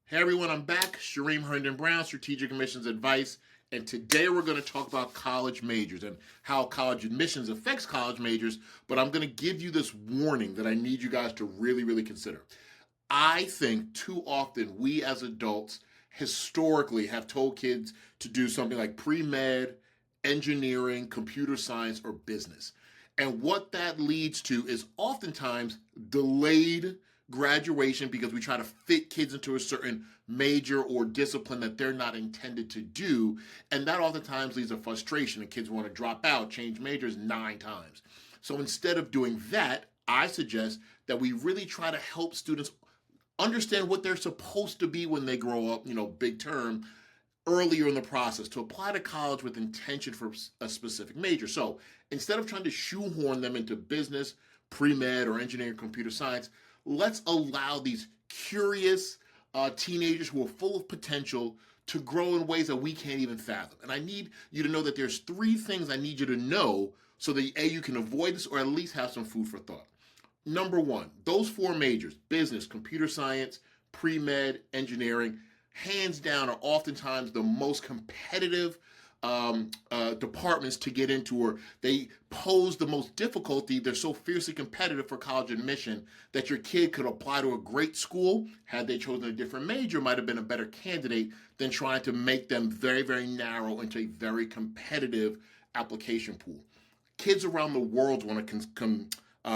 Hey everyone, I'm back. Shereem Herndon-Brown, Strategic Admissions Advice. And today we're going to talk about college majors and how college admissions affects college majors. But I'm going to give you this warning that I need you guys to really consider. I think too often we as adults historically have told kids to do something like pre-med, engineering, computer science, or business. And what that leads to is oftentimes delayed graduation because we try to fit kids into a certain major or discipline that they're not intended to do. And that oftentimes leads to frustration and kids want to drop out, change majors 9 times. So instead of doing that, I suggest that we really try to help students understand what they're supposed to be when they grow up, big term, earlier in the process to apply to college with intention for a specific major. So instead of trying to shoehorn them into business, pre-med, or engineering, computer science, let's allow these curious teenagers who are full of potential to grow in ways that we can't even fathom. And I need you to know that there's 3 things I need you to know so that A, you can avoid this or at least have some food for thought. Number 1, those 4 majors, business, computer science, pre-med, engineering, hands down are oftentimes the most competitive departments to get into, or they pose the most difficulty. They're so fiercely competitive for college admission that your kid could apply to a great school. Had they chosen a different major, might have been a better candidate than trying to make them very narrow into a very competitive application pool. Kids around the world want to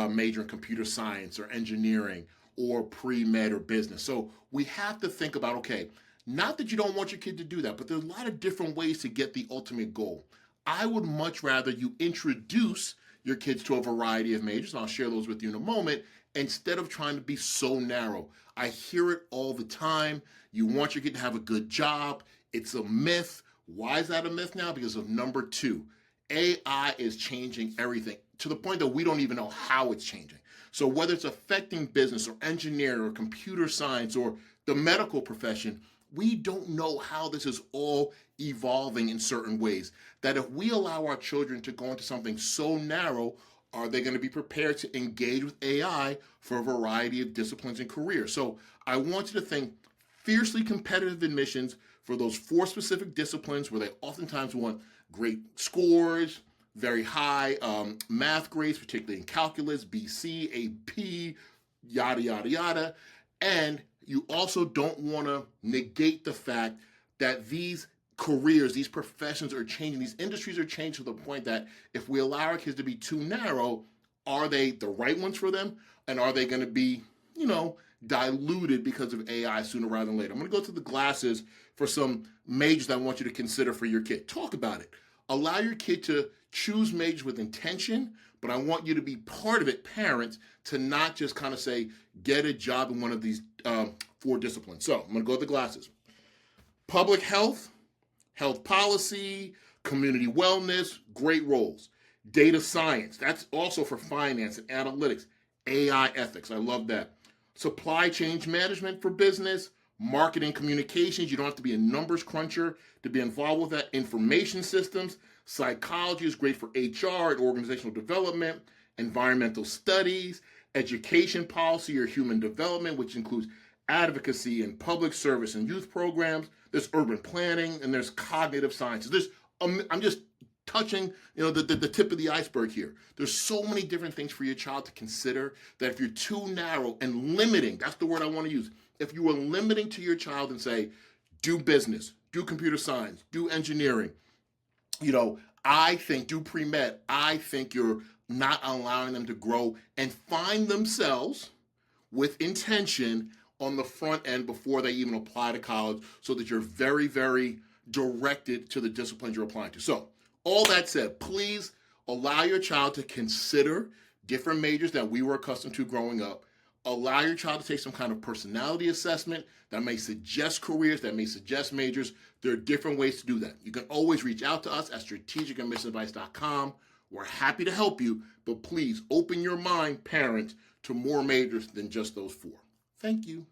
major in computer science or engineering or pre-med or business. So we have to think about, okay, not that you don't want your kid to do that, but there's a lot of different ways to get the ultimate goal. I would much rather you introduce your kids to a variety of majors, and I'll share those with you in a moment, instead of trying to be so narrow. I hear it all the time. You want your kid to have a good job. It's a myth. Why is that a myth now? Because of number 2. AI is changing everything to the point that we don't even know how it's changing. So whether it's affecting business or engineering or computer science or the medical profession, we don't know how this is all evolving in certain ways. That if we allow our children to go into something so narrow, are they going to be prepared to engage with AI for a variety of disciplines and careers? So I want you to think fiercely competitive admissions for those 4 specific disciplines where they oftentimes want great scores, very high math grades, particularly in calculus, BC, AP, yada. And you also don't want to negate the fact that these careers, these professions are changing, these industries are changing to the point that if we allow our kids to be too narrow, are they the right ones for them? And are they going to be, diluted because of AI sooner rather than later? I'm going to go to the glasses for some majors that I want you to consider for your kid. Talk about it. Allow your kid to choose majors with intention, but I want you to be part of it, parents, to not just kind of say, get a job in one of these 4 disciplines. So I'm going to go to the glasses. Public health, health policy, community wellness, great roles. Data science, that's also for finance and analytics. AI ethics, I love that. Supply chain management for business, marketing communications, you don't have to be a numbers cruncher to be involved with that. Information systems, psychology is great for HR and organizational development, environmental studies, education policy or human development, which includes advocacy and public service and youth programs. There's urban planning and there's cognitive sciences. I'm just touching the tip of the iceberg here. There's so many different things for your child to consider that if you're too narrow and limiting, that's the word I want to use. If you are limiting to your child and say, do business, do computer science, do engineering, I think do pre-med, I think you're not allowing them to grow and find themselves with intention on the front end before they even apply to college, so that you're very directed to the disciplines you're applying to. So all that said, please allow your child to consider different majors that we were accustomed to growing up. Allow your child to take some kind of personality assessment that may suggest careers, that may suggest majors. There are different ways to do that. You can always reach out to us at strategicadmissionsadvice.com. We're happy to help you, but please open your mind, parents, to more majors than just those 4. Thank you.